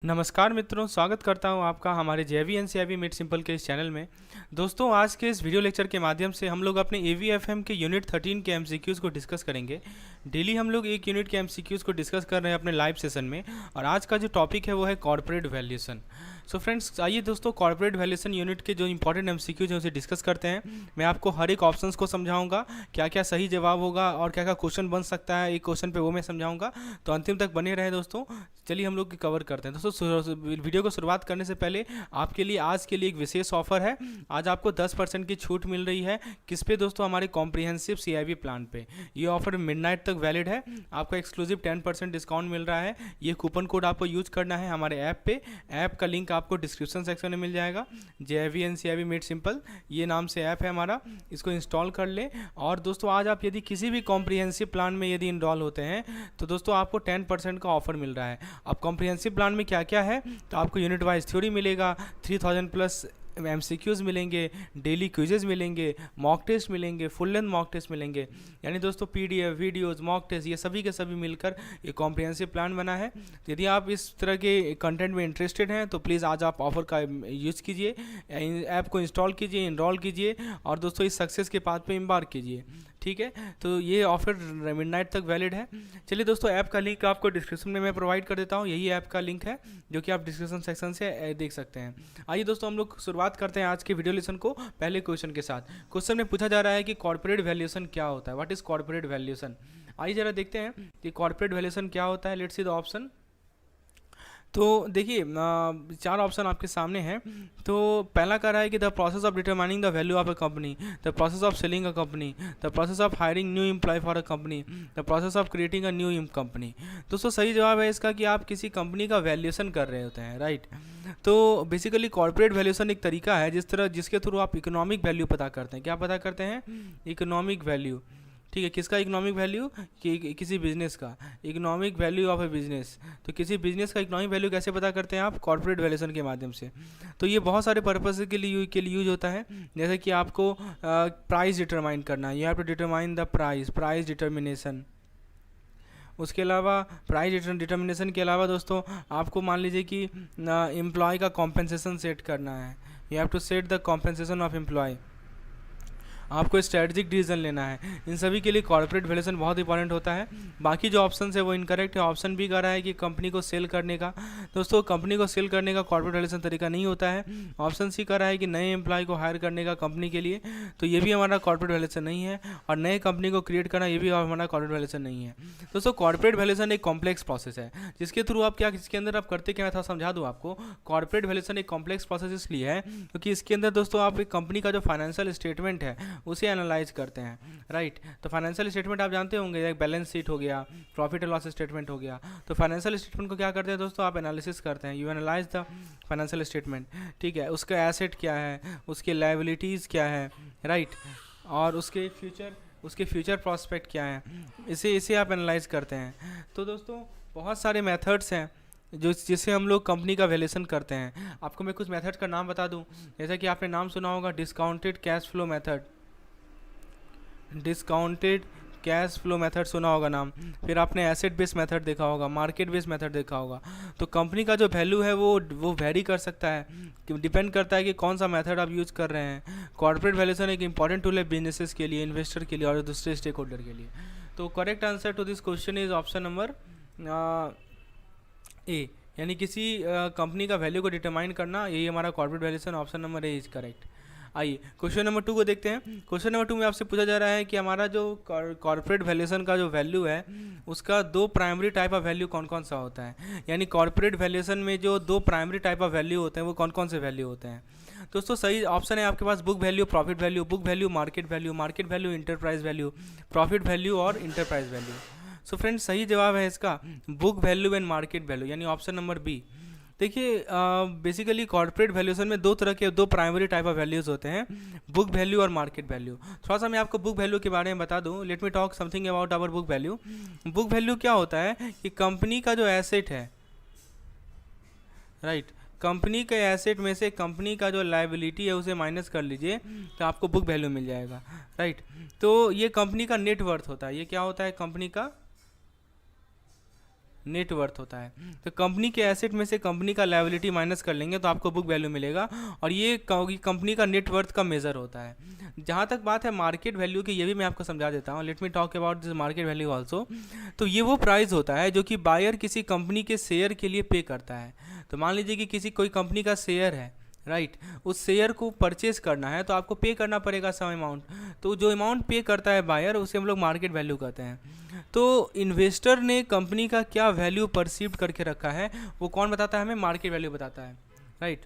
नमस्कार मित्रों, स्वागत करता हूं आपका हमारे जेवी एनसीआईबी मेड सिंपल के इस चैनल में। दोस्तों, आज के इस वीडियो लेक्चर के माध्यम से हम लोग अपने एवीएफएम के यूनिट 13 के एमसीक्यूज़ को डिस्कस करेंगे। डेली हम लोग एक यूनिट के एमसीक्यूज़ को डिस्कस कर रहे हैं अपने लाइव सेशन में, और आज का जो टॉपिक है वो है कॉर्पोरेट वैल्यूएशन। सो फ्रेंड्स, आइए दोस्तों कॉर्पोरेट वैल्यूएशन यूनिट के जो इंपॉर्टेंट एमसीक्यूज़ हैं उसे डिस्कस करते हैं। मैं आपको हर एक ऑप्शंस को समझाऊंगा, क्या क्या सही जवाब होगा और क्या क्या क्वेश्चन बन सकता है एक क्वेश्चन पे, वो मैं समझाऊंगा। तो अंतिम तक बने रहे दोस्तों। चलिए हम लोग कवर करते हैं। दोस्तों, वीडियो को शुरुआत करने से पहले आपके लिए आज के लिए एक विशेष ऑफर है। आज आपको 10% की छूट मिल रही है। किस पे दोस्तों? हमारे कॉम्प्रिहेंसिव सीआईबी प्लान पे। ये ऑफर मिडनाइट तक वैलिड है। आपको एक्सक्लूसिव 10% डिस्काउंट मिल रहा है। ये कूपन कोड आपको यूज करना है हमारे ऐप पे। ऐप का लिंक आपको डिस्क्रिप्शन सेक्शन में मिल जाएगा। जेवी एनसीआईबी मेड सिंपल ये नाम से ऐप है हमारा। इसको इंस्टॉल कर ले। और दोस्तों, आज आप यदि किसी भी कॉम्प्रिहेंसिव प्लान में यदि इनरोल होते हैं तो दोस्तों आपको 10% का ऑफर मिल रहा है। अब कॉम्प्रिहेंसिव प्लान में क्या क्या है, तो आपको यूनिट वाइज थ्योरी मिलेगा, 3000 प्लस एमसीक्यूज़ मिलेंगे, डेली क्विजेज मिलेंगे, मॉक टेस्ट मिलेंगे, फुल लेंथ मॉक टेस्ट मिलेंगे। यानी दोस्तों पीडीएफ, वीडियोस, मॉक टेस्ट, ये सभी के सभी मिलकर ये कॉम्प्रिहेंसिव प्लान बना है। तो यदि आप इस तरह के कंटेंट में इंटरेस्टेड हैं तो प्लीज़ आज आप ऑफर का यूज़ कीजिए, ऐप को इंस्टॉल कीजिए, इनरोल कीजिए और दोस्तों इस सक्सेस के पाथ पे एम्बार्क कीजिए। ठीक है, तो ये ऑफर मिडनाइट तक वैलिड है। चलिए दोस्तों, ऐप का लिंक आपको डिस्क्रिप्शन में मैं प्रोवाइड कर देता हूँ। यही ऐप का लिंक है जो कि आप डिस्क्रिप्शन सेक्शन से देख सकते हैं। आइए दोस्तों, हम लोग शुरुआत करते हैं आज के वीडियो लेसन को पहले क्वेश्चन के साथ। क्वेश्चन में पूछा जा रहा है कि कॉर्पोरेट वैल्यूएशन क्या होता है, व्हाट इज कॉर्पोरेट वैल्यूएशन। आइए जरा देखते हैं कि कॉर्पोरेट वैल्यूएशन क्या होता है। Let's see the option. तो देखिए, 4 ऑप्शन आपके सामने हैं। तो पहला कह रहा है कि the process of determining the value of a company, the process of selling a company, the process of hiring new employ for a company, the process of creating a new company. दोस्तों सही जवाब है इसका कि आप किसी company का valuation कर रहे होते हैं, राइट। तो बेसिकली कॉर्पोरेट वैल्यूएशन एक तरीका है जिसके थ्रू आप इकोनॉमिक वैल्यू पता करते हैं। क्या पता करते हैं? Economic value. ठीक है, किसका इकोनॉमिक वैल्यू? कि किसी बिजनेस का economic value of A business. तो किसी बिजनेस का इकोनॉमिक वैल्यू कैसे पता करते हैं आप? कॉर्पोरेट वैल्यूएशन के माध्यम से। तो ये बहुत सारे पर्पस के लिए यूज होता है। जैसे कि आपको प्राइस डिटरमाइन करना है, you have to determine the price determination. उसके अलावा प्राइस डिटर्मिनेशन के अलावा दोस्तों आपको मान लीजिए कि एम्प्लॉय का कॉम्पेंसेशन सेट करना है, you have to set the compensation of employ. आपको स्ट्रेटजिक डिसीजन लेना है। इन सभी के लिए कॉर्पोरेट वैल्यूएशन बहुत इंपॉर्टेंट होता है। बाकी जो ऑप्शन है वो इनकरेक्ट है। ऑप्शन भी कह रहा है कि कंपनी को सेल करने का, दोस्तों कंपनी को सेल करने का कॉर्पोरेट वैल्यूएशन तरीका नहीं होता है। ऑप्शन सी कह रहा है कि नए एम्प्लॉय को हायर करने का कंपनी के लिए, तो ये भी हमारा कॉर्पोरेट वैल्यूएशन नहीं है। और नए कंपनी को क्रिएट करना, ये भी हमारा कॉर्पोरेट वैल्यूएशन नहीं है। दोस्तों कॉर्पोरेट वैल्यूएशन एक कॉम्प्लेक्स प्रोसेस है जिसके थ्रू आप क्या, इसके अंदर आप करते क्या, मैं थोड़ा समझा दूँ आपको। कॉर्पोरेट वैल्यूएशन एक कॉम्प्लेक्स प्रोसेस इसलिए है क्योंकि इसके अंदर दोस्तों आप एक कंपनी का जो फाइनेंशियल स्टेटमेंट है उसे एनालाइज करते हैं, राइट। तो फाइनेंशियल स्टेटमेंट आप जानते होंगे, एक बैलेंस शीट हो गया, प्रॉफिट एंड लॉस स्टेटमेंट हो गया। तो फाइनेंशियल स्टेटमेंट को क्या करते हैं दोस्तों? आप एनालिसिस करते हैं, you analyse the financial statement. ठीक है, उसका एसेट क्या है, उसके लायबिलिटीज़ क्या है, राइट, और उसके फ्यूचर प्रॉस्पेक्ट क्या है, इसे आप एनालाइज करते हैं। तो दोस्तों बहुत सारे मेथड्स हैं जिससे हम लोग कंपनी का वैल्यूएशन करते हैं। आपको मैं कुछ मेथड का नाम बता दूं। जैसा कि आपने नाम सुना होगा discounted cash flow method, discounted cash flow method सुना होगा नाम। फिर आपने एसेट बेस्ड मेथड देखा होगा, मार्केट बेस्ड मेथड देखा होगा। तो कंपनी का जो वैल्यू है वो वेरी कर सकता है, डिपेंड करता है कि कौन सा मेथड आप यूज कर रहे हैं। कॉर्पोरेट वैल्यूएशन एक इंपॉर्टेंट टूल है बिजनेसेस के लिए, इन्वेस्टर के लिए और दूसरे स्टेक होल्डर के लिए। तो correct answer to this question is option number A, यानी किसी कंपनी का वैल्यू को डिटरमाइन करना, यही हमारा corporate valuation. Option number A is correct. आइए क्वेश्चन नंबर 2 को देखते हैं। क्वेश्चन नंबर 2 में आपसे पूछा जा रहा है कि हमारा जो कॉर्पोरेट वैल्यूएशन का जो वैल्यू है उसका 2 प्राइमरी टाइप ऑफ वैल्यू कौन कौन सा होता है। यानी कॉर्पोरेट वैल्यूएशन में जो 2 प्राइमरी टाइप ऑफ वैल्यू होते हैं वो कौन कौन से वैल्यू होते हैं। दोस्तों सही ऑप्शन है आपके पास book value, profit value, book value, market value, enterprise value, profit value और इंटरप्राइज वैल्यू। सो फ्रेंड्स सही जवाब है इसका book value and market value, यानी ऑप्शन नंबर बी। देखिए बेसिकली कॉर्पोरेट वैल्यूएशन में दो प्राइमरी टाइप ऑफ वैल्यूज़ होते हैं, बुक वैल्यू और मार्केट वैल्यू। थोड़ा सा मैं आपको बुक वैल्यू के बारे में बता दूं। Let me talk something about our book value. Book value क्या होता है कि कंपनी का जो एसेट है, राइट, कंपनी के एसेट में से कंपनी का जो लायबिलिटी है उसे माइनस कर लीजिए तो आपको बुक वैल्यू मिल जाएगा, राइट। तो ये कंपनी का नेट वर्थ होता है। ये क्या होता है? कंपनी का नेट वर्थ होता है। तो कंपनी के एसेट में से कंपनी का लायबिलिटी माइनस कर लेंगे तो आपको बुक वैल्यू मिलेगा, और ये कंपनी का नेट वर्थ का मेजर होता है। जहाँ तक बात है मार्केट वैल्यू की, ये भी मैं आपको समझा देता हूँ। Late me talk about this market value also. तो ये वो प्राइस होता है जो कि बायर किसी कंपनी के शेयर के लिए पे करता है। तो मान लीजिए कि किसी कोई कंपनी का शेयर है, राइट, उस शेयर को परचेज करना है तो आपको पे करना पड़ेगा सम अमाउंट। तो जो अमाउंट पे करता है बायर, उसे हम लोग मार्केट वैल्यू कहते हैं। तो इन्वेस्टर ने कंपनी का क्या वैल्यू परसीव करके रखा है वो कौन बताता है? हमें मार्केट वैल्यू बताता है, राइट।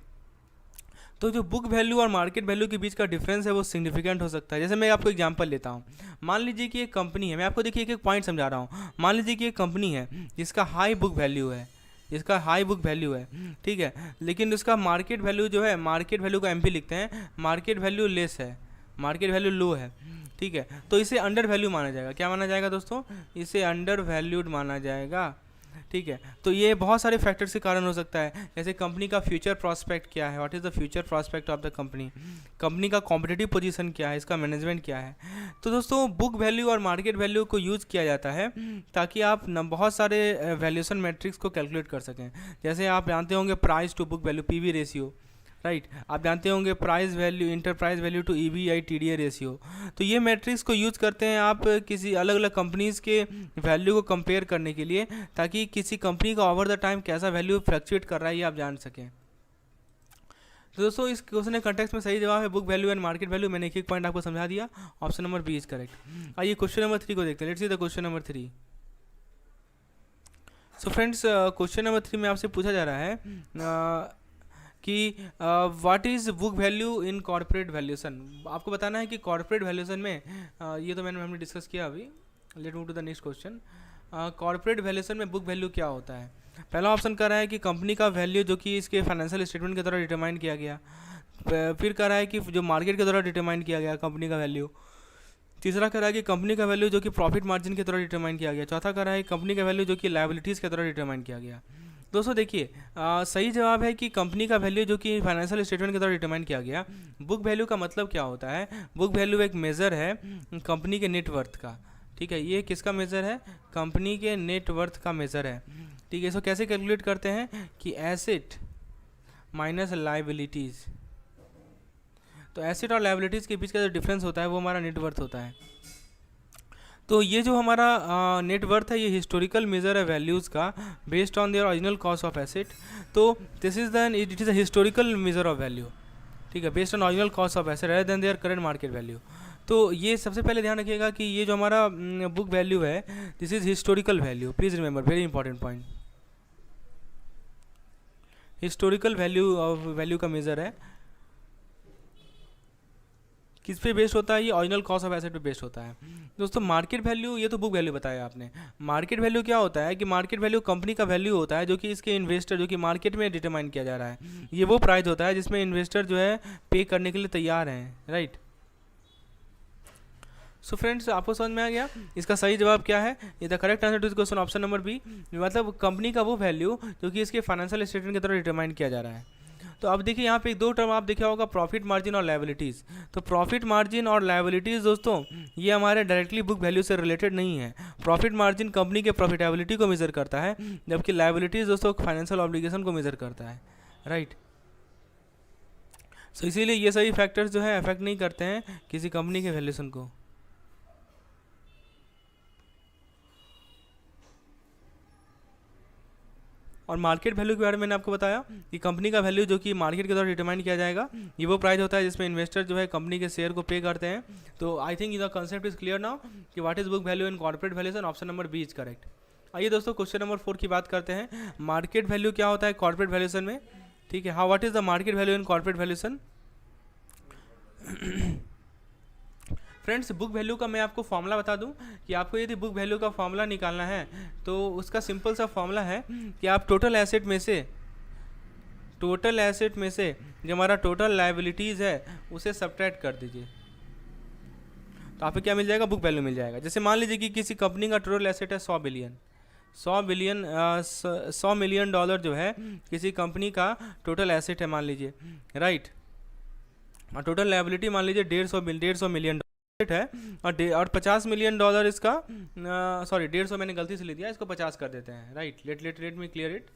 तो जो बुक वैल्यू और मार्केट वैल्यू के बीच का डिफरेंस है वो सिग्निफिकेंट हो सकता है। जैसे मैं आपको एग्जांपल लेता हूँ। मान लीजिए कि एक कंपनी है, मैं आपको देखिए एक एक पॉइंट समझा रहा हूँ। मान लीजिए कि एक कंपनी है जिसका हाई बुक वैल्यू है, ठीक है, लेकिन उसका मार्केट वैल्यू जो है, मार्केट वैल्यू का एमपी लिखते हैं, मार्केट वैल्यू लेस है, मार्केट वैल्यू लो है, ठीक है। तो इसे अंडर वैल्यू माना जाएगा। क्या माना जाएगा दोस्तों? इसे अंडर वैल्यूड माना जाएगा, ठीक है। तो ये बहुत सारे फैक्टर्स के कारण हो सकता है। जैसे कंपनी का फ्यूचर प्रॉस्पेक्ट क्या है, what is the future prospect of the company, company का कॉम्पिटिटिव पोजीशन क्या है, इसका मैनेजमेंट क्या है। तो दोस्तों बुक वैल्यू और मार्केट वैल्यू को यूज़ किया जाता है ताकि आप बहुत सारे वैल्यूएशन मैट्रिक्स को कैलकुलेट कर सकें। जैसे आप जानते होंगे price to book value, PV ratio, right. आप जानते होंगे price value, enterprise value to EBITDA ratio. तो ये मैट्रिक्स को यूज़ करते हैं आप किसी अलग अलग कंपनीज़ के वैल्यू को कंपेयर करने के लिए, ताकि किसी कंपनी का ओवर द टाइम कैसा वैल्यू फ्लक्चुएट कर रहा है ये आप जान सकें। तो दोस्तों इस क्वेश्चन के कंटेक्स्ट में सही जवाब है book value and market value. मैंने एक एक पॉइंट आपको समझा दिया। Option number B is correct. आइए क्वेश्चन नंबर 3 को देखते हैं। Let's see the question number 3। So friends question number 3 में आपसे पूछा जा रहा है कि what is book value in corporate valuation. आपको बताना है कि कॉर्पोरेट वैल्यूएशन में ये तो हमने डिस्कस किया अभी। Let move to the next question. Corporate valuation में बुक वैल्यू क्या होता है? पहला ऑप्शन कह रहा है कि कंपनी का वैल्यू जो कि इसके फाइनेंशियल स्टेटमेंट के द्वारा डिटरमाइन किया गया। फिर कह रहा है कि जो मार्केट के द्वारा डिटरमाइन किया गया कंपनी का वैल्यू। तीसरा कह रहा है कि कंपनी का वैल्यू जो कि प्रॉफिट मार्जिन के द्वारा डिटरमाइन किया गया। चौथा कह रहा है कंपनी का वैल्यू जो कि लायबिलिटीज़ के द्वारा डिटरमाइन किया गया। दोस्तों देखिए सही जवाब है कि कंपनी का वैल्यू जो कि फाइनेंशियल स्टेटमेंट के द्वारा डिटरमाइन किया गया। बुक वैल्यू का मतलब क्या होता है? बुक वैल्यू एक मेज़र है कंपनी के नेट वर्थ का, ठीक है। ये किसका मेज़र है? कंपनी के नेट वर्थ का मेज़र है, ठीक है। इसको कैसे कैलकुलेट करते हैं कि एसेट माइनस लायबिलिटीज़। तो एसेट और लायबिलिटीज़ के बीच का जो डिफरेंस होता है वो हमारा नेट वर्थ होता है। तो ये जो हमारा नेट वर्थ है ये हिस्टोरिकल मेजर है वैल्यूज़ का based on their original cost of asset. तो this is the it is a historical measure of value, ठीक है, based on original cost of asset rather than their current market value. तो ये सबसे पहले ध्यान रखिएगा कि ये जो हमारा बुक वैल्यू है this is historical value. Please remember, very important point. Historical value का मेजर है। किस पे बेस्ड होता है? ये ओरिजिनल कॉस्ट ऑफ एसेट पे बेस्ड होता है। दोस्तों मार्केट वैल्यू, ये तो बुक वैल्यू बताया आपने। मार्केट वैल्यू क्या होता है कि मार्केट वैल्यू कंपनी का वैल्यू होता है जो कि इसके इन्वेस्टर जो कि मार्केट में डिटरमाइन किया जा रहा है। ये वो प्राइस होता है जिसमें इन्वेस्टर जो है पे करने के लिए तैयार हैं, राइट। सो फ्रेंड्स आपको समझ में आ गया इसका सही जवाब क्या है? ये the correct answer to this question option number B, मतलब कंपनी का वो वैल्यू जो कि इसके फाइनेंशियल स्टेटमेंट के द्वारा डिटरमाइन किया जा रहा है। तो अब देखिए यहाँ पे 2 टर्म आप देखा होगा, प्रॉफिट मार्जिन और लायबिलिटीज़। तो प्रॉफिट मार्जिन और लायबिलिटीज़ दोस्तों ये हमारे डायरेक्टली बुक वैल्यू से रिलेटेड नहीं है। प्रॉफिट मार्जिन कंपनी के प्रॉफिटेबिलिटी को मेजर करता है, जबकि लायबिलिटीज़ दोस्तों फाइनेंशियल ऑब्लिगेशन को मेजर करता है, राइट। सो इसीलिए ये सभी फैक्टर्स जो है अफेक्ट नहीं करते हैं किसी कंपनी के वैल्यूएशन को। और मार्केट वैल्यू के बारे में मैंने आपको बताया कि कंपनी का वैल्यू जो कि मार्केट के द्वारा डिटरमाइन किया जाएगा, ये वो प्राइस होता है जिसमें इन्वेस्टर जो है कंपनी के शेयर को पे करते हैं। तो I think the concept is clear now कि what is book value in corporate valuation. Option number B is correct. आइए दोस्तों क्वेश्चन नंबर 4 की बात करते हैं। मार्केट वैल्यू क्या होता है कॉर्पोरेट वैल्यूएशन में, ठीक है। How what is the market value in corporate valuation? Friends book value का मैं आपको फॉर्मूला बता दूं कि आपको यदि बुक वैल्यू का फॉर्मूला निकालना है तो उसका सिंपल सा फॉर्मूला है कि आप टोटल एसेट में से जो हमारा टोटल लायबिलिटीज़ है उसे सब्ट्रैक्ट कर दीजिए, तो आपको क्या मिल जाएगा? बुक वैल्यू मिल जाएगा। जैसे मान लीजिए कि किसी कंपनी का टोटल एसेट है 100 मिलियन डॉलर जो है किसी कंपनी का टोटल एसेट है मान लीजिए, राइट। और टोटल लायबिलिटी मान लीजिए 150 मिलियन है, और $50 मिलियन इसका, सॉरी 150 मैंने गलती से ले दिया, इसको 50 कर देते हैं, right. Let me clear it,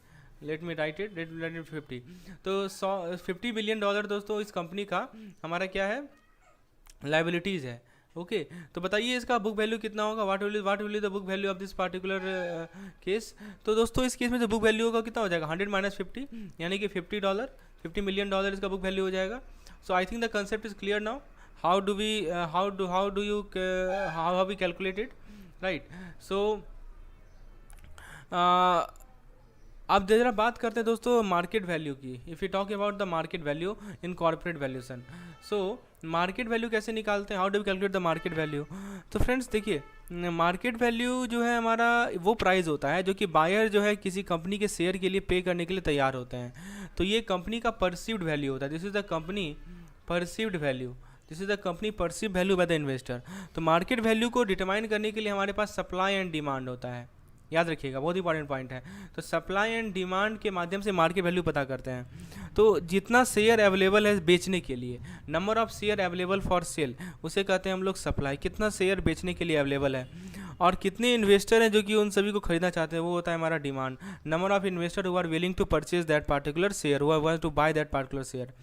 let me write it, let 50। तो $50 बिलियन दोस्तों इस कंपनी का हमारा क्या है, लाइबिलिटीज़ है। ओके तो बताइए इसका बुक वैल्यू कितना होगा, what will the book value of this particular case. तो दोस्तों इस केस में जो बुक वैल्यू होगा कितना हो जाएगा, 100 माइनस 50, यानी कि $50 मिलियन इसका बुक वैल्यू हो जाएगा। So I think the concept is clear now. How do we calculate it, right. So अब जरा बात करते हैं दोस्तों मार्केट वैल्यू की। If you talk about the market value in corporate valuation, so market value कैसे निकालते हैं, how do we calculate the market value. तो फ्रेंड्स देखिए, मार्केट वैल्यू जो है हमारा वो प्राइस होता है जो कि बायर जो है किसी कंपनी के शेयर के लिए पे करने के लिए तैयार होते हैं। तो ये कंपनी का परसीव्ड वैल्यू होता है, this is the company perceived value, this is the company perceive value by the investor. तो मार्केट वैल्यू को डिटरमाइन करने के लिए हमारे पास सप्लाई एंड डिमांड होता है, याद रखिएगा, बहुत इंपॉर्टेंट पॉइंट है। तो सप्लाई एंड डिमांड के माध्यम से मार्केट वैल्यू पता करते हैं। तो जितना शेयर अवेलेबल है बेचने के लिए, number of share available for sale, उसे कहते हैं हम लोग सप्लाई, कितना शेयर बेचने के लिए अवेलेबल है, और कितने इन्वेस्टर हैं जो कि उन सभी को खरीदना चाहते हैं, वो होता है हमारा demand, number of investor who are willing to purchase that particular share, who want to buy that particular share.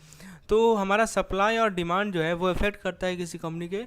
तो हमारा सप्लाई और डिमांड जो है वो इफेक्ट करता है किसी कंपनी के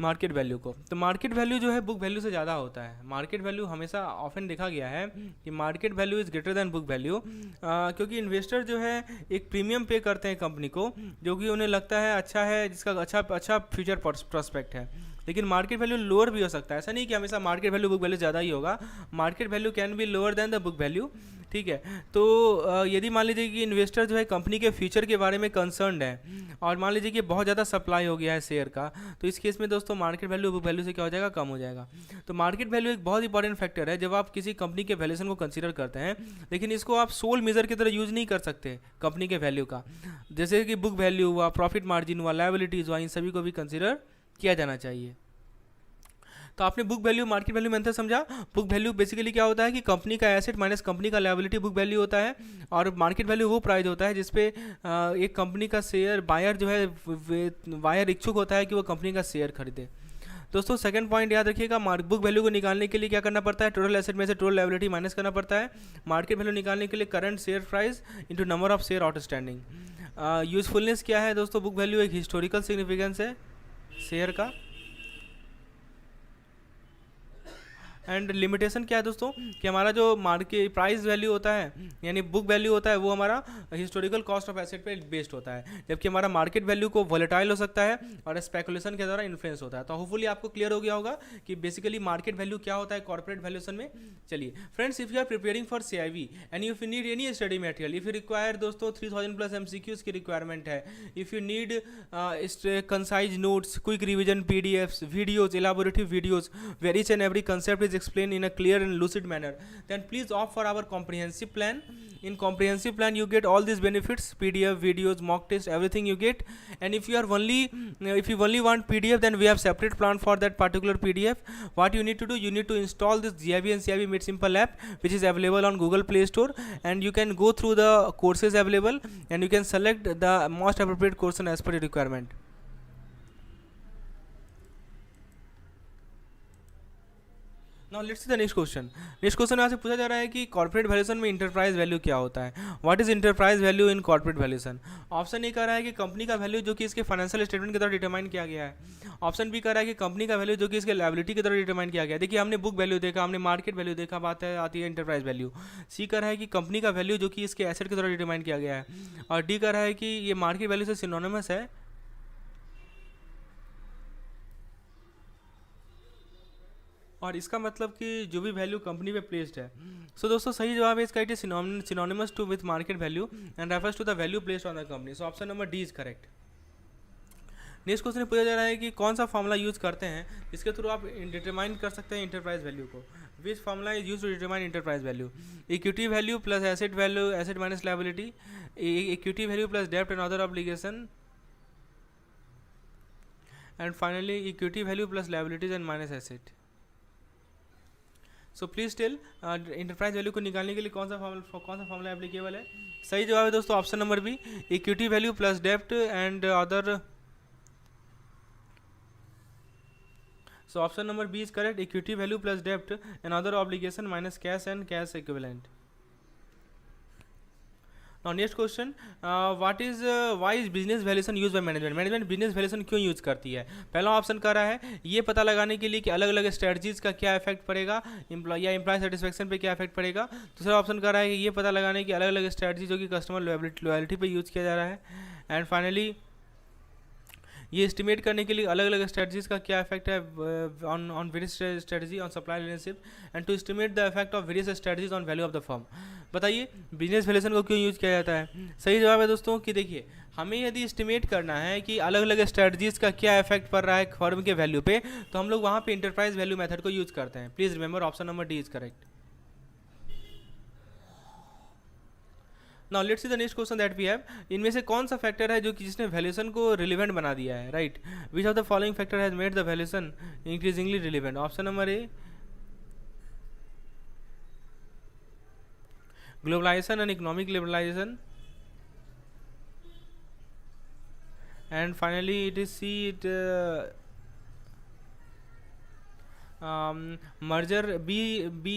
मार्केट वैल्यू को। तो मार्केट वैल्यू जो है बुक वैल्यू से ज़्यादा होता है। मार्केट वैल्यू हमेशा ऑफन देखा गया है कि market value is greater than book value, क्योंकि इन्वेस्टर जो है एक प्रीमियम पे करते हैं कंपनी को, जो कि उन्हें लगता है अच्छा है, जिसका अच्छा फ्यूचर प्रोस्पेक्ट है। लेकिन मार्केट वैल्यू लोअर भी हो सकता है, ऐसा नहीं कि हमेशा मार्केट वैल्यू बुक वैल्यू ज़्यादा ही होगा, market value can be lower than the book value, ठीक है। तो यदि मान लीजिए कि इन्वेस्टर जो है कंपनी के फ्यूचर के बारे में कंसर्न्ड है और मान लीजिए कि बहुत ज़्यादा सप्लाई हो गया है शेयर का, तो इस केस में दोस्तों मार्केट वैल्यू बुक वैल्यू से क्या हो जाएगा, कम हो जाएगा। तो मार्केट वैल्यू एक बहुत इंपॉर्टेंट फैक्टर है जब आप किसी कंपनी के वैल्यूएशन को कंसीडर करते हैं, लेकिन इसको आप सोल मेजर की तरह यूज़ नहीं कर सकते कंपनी के वैल्यू का। जैसे कि बुक वैल्यू हुआ, प्रॉफिट मार्जिन हुआ, लायबिलिटीज़ हुआ, इन सभी को भी कंसिडर किया जाना चाहिए। तो आपने बुक वैल्यू मार्केट वैल्यू में अंतर समझा। बुक वैल्यू बेसिकली क्या होता है कि कंपनी का एसेट माइनस कंपनी का लायबिलिटी बुक वैल्यू होता है, और मार्केट वैल्यू वो प्राइस होता है जिसपे एक कंपनी का शेयर बायर जो है बायर इच्छुक होता है कि वो कंपनी का शेयर खरीदे। दोस्तों सेकंड पॉइंट याद रखिएगा, बुक वैल्यू को निकालने के लिए क्या करना पड़ता है, टोटल एसेट में से टोटल लायबिलिटी माइनस करना पड़ता है। मार्केट वैल्यू निकालने के लिए current share price into number of share outstanding. Usefulness क्या है दोस्तों, बुक वैल्यू एक हिस्टोरिकल सिग्निफिकेंस है शेयर का। एंड लिमिटेशन क्या है दोस्तों कि हमारा जो मार्केट प्राइस वैल्यू होता है यानी बुक वैल्यू होता है वो हमारा हिस्टोरिकल कॉस्ट ऑफ एसेट पे बेस्ड होता है, जबकि हमारा मार्केट वैल्यू को वोलेटाइल हो सकता है और स्पेकुलेशन के द्वारा इन्फ्लुएंस होता है। तो होपफुली आपको क्लियर हो गया होगा कि बेसिकली मार्केट वैल्यू क्या होता है कॉर्पोरेट वैल्यूएशन में। चलिए friends, if you are preparing for CIV and if you need any study material, if you require दोस्तों 3000+ MCQs की रिक्वायरमेंट है, if you need concise notes, quick revision PDFs, videos, elaborative videos where each and every concept is explained in a clear and lucid manner, then please opt for our comprehensive plan. In comprehensive plan you get all these benefits, PDF, videos, mock test, everything you get. And if you only want PDF, then we have separate plan for that particular PDF. What you need to do, you need to install this GIV and CIV Made Simple app, which is available on Google Play Store, and you can go through the courses available and you can select the most appropriate course as per your requirement. Now let's see the next question. Next question यहाँ से पूछा जा रहा है कि corporate valuation में enterprise value क्या होता है, what is enterprise value in corporate valuation. Option A कह रहा है कि कंपनी का वैल्यू जो कि इसके फाइनेंशियल स्टेटमेंट के द्वारा डिटरमाइन किया गया है। ऑप्शन बी कह रहा है कि कंपनी का वैल्यू जो कि इसके लायबिलिटी के द्वारा डिटरमाइन किया गया है। देखिए हमने बुक वैल्यू देखा, हमने मार्केट वैल्यू देखा, बात है आती है इंटरप्राइज वैल्यू। सी कह रहा है कि कंपनी का वैल्यू जो कि इसके एसेट के द्वारा डिटरमाइन किया गया है, और डी कह रहा है कि ये मार्केट वैल्यू से सिनोनिमस है। और इसका मतलब कि जो भी वैल्यू कंपनी पे प्लेस्ड है। सो दोस्तों सही जवाब है इसका, it is synonymous to with market value and refers to the value placed on the company. So option number D is correct. Next question पूछा जा रहा है कि कौन सा फॉर्मूला यूज करते हैं इसके थ्रू आप डिटरमाइन कर सकते हैं इंटरप्राइज वैल्यू को। Which formula is use to determine enterprise value. Equity value plus asset value, asset minus liability, equity value plus डेब्ट and other obligation, and finally equity value plus liabilities and minus asset. So please tell enterprise value को निकालने के लिए कौन सा formula applicable है। सही जवाब है दोस्तों option number B, equity value plus डेब्ट and other So option number B is correct. Equity value plus debt and other obligation minus cash and cash equivalent. Now next question, why is business valuation used by management? Management business valuation क्यों use करती है? पहला option कर रहा है ये पता लगाने के लिए कि अलग अलग स्ट्रेटजीज का क्या इफेक्ट पड़ेगा एम्प्लॉय सेटिस्फेक्शन पे क्या इफेक्ट पड़ेगा। दूसरा ऑप्शन कर रहा है कि ये पता लगाने की अलग अलग स्ट्रेटजी जो कि कस्टमर लॉयल्टी पे यूज किया जा रहा है। एंड फाइनली ये एस्टिमेट करने के लिए अलग अलग स्ट्रेटजीज का क्या इफेक्ट है on various strategy on supply relationship and to estimate the effect of various strategies on value of the firm. बताइए बिजनेस वैल्यूएशन को क्यों यूज किया जाता है? सही जवाब है दोस्तों कि देखिए हमें यदि एस्टिमेट करना है कि अलग अलग स्ट्रेटजीज का क्या इफेक्ट पड़ रहा है फर्म के वैल्यू पे, तो हम लोग वहाँ पे इंटरप्राइज वैल्यू मेथड को यूज करते हैं। Please remember option number D is correct. Now let's see the next question that we have. इनमें से कौन सा फैक्टर है जो कि जिसने वैल्यूएशन को रिलेवेंट बना दिया है? Right, which of the following factor has made the valuation increasingly relevant? Option number A globalization and economic liberalization, and finally it is C, merger. B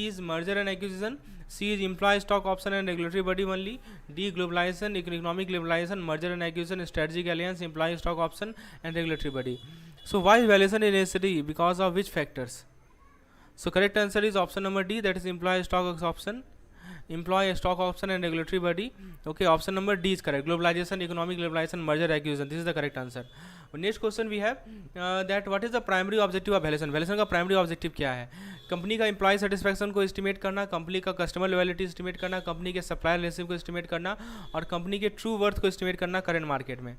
is merger and acquisition. C is employee stock option and regulatory body only. D globalization, economic liberalization, merger and acquisition, strategic alliance, employee stock option and regulatory body. So why is valuation is necessary? Because of which factors? So correct answer is option number D, that is employee stock option and regulatory body. Okay, option number D is correct. Globalization, economic liberalization, merger, acquisition. This is the correct answer. Next question we have that what is the primary objective of valuation? valuation का primary objective क्या है? Company का employ satisfaction को estimate करना, company का customer loyalty estimate करना, company के supplier relationship को एस्टिमेट करना और कंपनी के ट्रू वर्थ को एस्टिमेट करना करंट मार्केट में।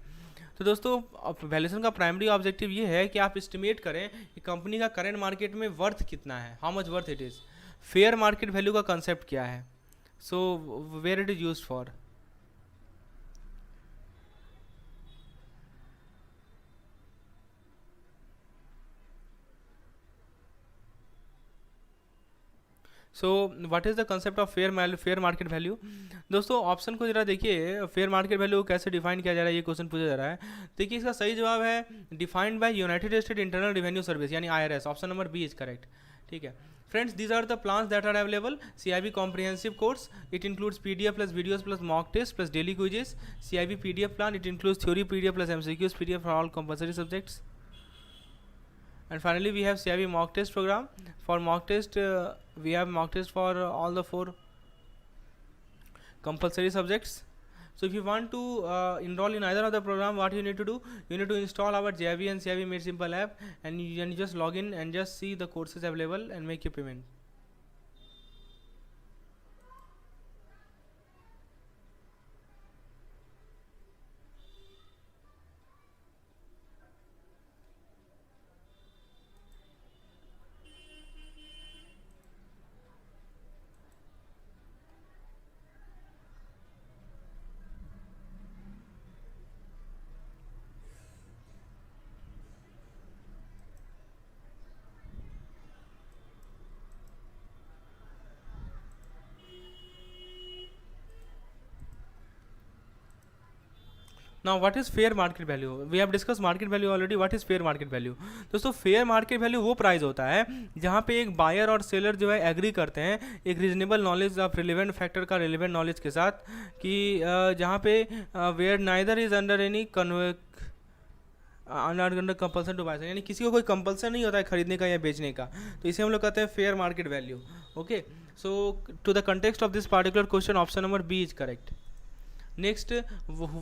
तो दोस्तों वैल्यूएशन का प्राइमरी ऑब्जेक्टिव ये है कि आप एस्टिमेट करें कि कंपनी का करंट मार्केट में वर्थ कितना है, how much worth it is. Fair market value का कंसेप्ट क्या है, so where it is used for? So what is the concept of fair market value? दोस्तों ऑप्शन को जरा देखिए, फेयर मार्केट वैल्यू कैसे डिफाइन किया जा रहा है, ये क्वेश्चन पूछा जा रहा है। देखिए इसका सही जवाब है defined by United State Internal Revenue Service यानी IRS। Option number B is correct. ठीक है friends, these are the plans that are available. CIB comprehensive course, it includes PDF plus videos plus mock test plus daily quizzes. CIB PDF plan, it includes theory PDF plus MCQs PDF for all compulsory subjects. And finally we have CIB mock test program. For mock test we have mock test for all the 4 compulsory subjects. So if you want to enroll in either of the program, what you need to do, you need to install our JIV and CIV Made Simple app and you just log in and just see the courses available and make your payment. Now what is fair market value? We have discussed market value already. What is fair market value? दोस्तों fair market value वो price होता है जहाँ पे एक buyer और seller जो है एग्री करते हैं एक reasonable knowledge of relevant factor का रिलेवेंट नॉलेज के साथ कि जहाँ पे where neither is under any under compulsion to buy, यानी किसी को कोई कंपल्सन नहीं होता है खरीदने का या बेचने का, तो इसे हम लोग कहते हैं fair market value. Okay, so to the context of this particular question option number B is correct. Next,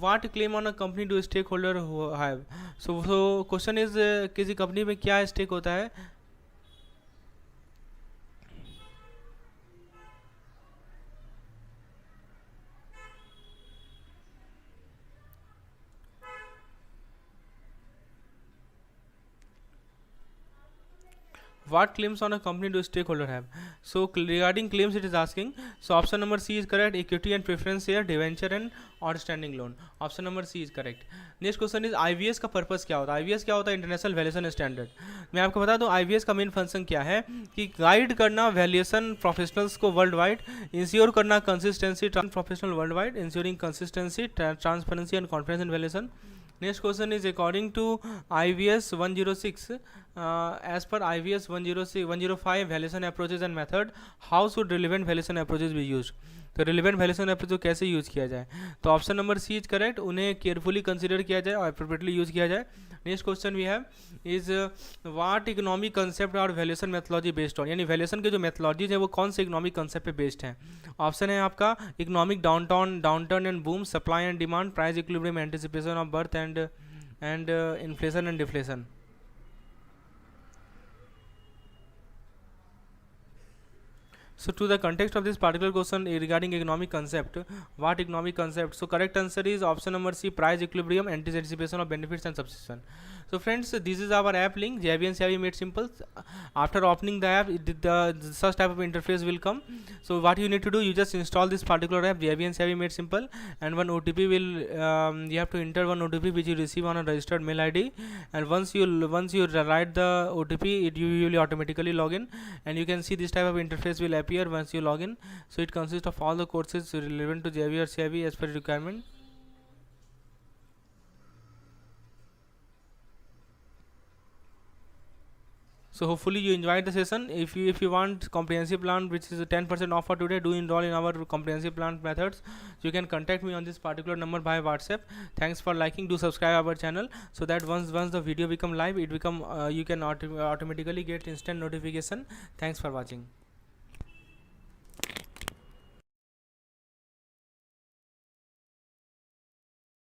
what claim on a company do stakeholder have? So question is किसी कंपनी में क्या स्टेक होता है? What claims on a company do stakeholder have? So regarding claims it is asking, so option number C is correct, equity and preference share, debenture and outstanding loan. Option number C is correct. Next question is IVS का purpose क्या होता है? IVS क्या होता है? International valuation standard. मैं आपको बता दूं IVS का मेन फंक्शन क्या है कि गाइड करना वैल्यूएशन प्रोफेशनल्स को वर्ल्ड वाइड, इंश्योर करना consistency professional world wide, ensuring consistency transparency and confidence in valuation, Next question is according to IVS 106, as per IVS 106 105 valuation approaches and method, how should relevant valuation approaches be used? तो relevant valuation approach को कैसे use किया जाए? तो option number C is correct, उन्हें carefully consider किया जाए और अप्रोप्रिएटली यूज़ किया जाए। Next question we have is what economic concept are valuation methodology based on, यानी वैल्यूएशन के जो मेथोलॉजीज है वो कौन से इकोनॉमिक कंसेप्ट पे बेस्ड हैं? ऑप्शन है आपका economic downturn and boom, supply and demand, price equilibrium, anticipation of birth and inflation and deflation. So to the context of this particular question regarding economic concept, what economic concept? So correct answer is option number C, price equilibrium, anticipation of benefits and substitution. So friends, this is our app link, JV and CIV Made Simple. After opening the app, the such type of interface will come. So what you need to do, you just install this particular app, JV and CIV Made Simple, and one OTP will you have to enter one OTP which you receive on a registered mail ID, and once you write the OTP, you will automatically log in, and you can see this type of interface will appear once you log in. So it consists of all the courses relevant to JV or CIV as per requirement. So hopefully you enjoyed the session. If you want comprehensive plan which is a 10% offer today, do enroll in our comprehensive plan methods. You can contact me on this particular number by WhatsApp. Thanks for liking. Do subscribe our channel so that once the video become live, it become you can automatically get instant notification. Thanks for watching.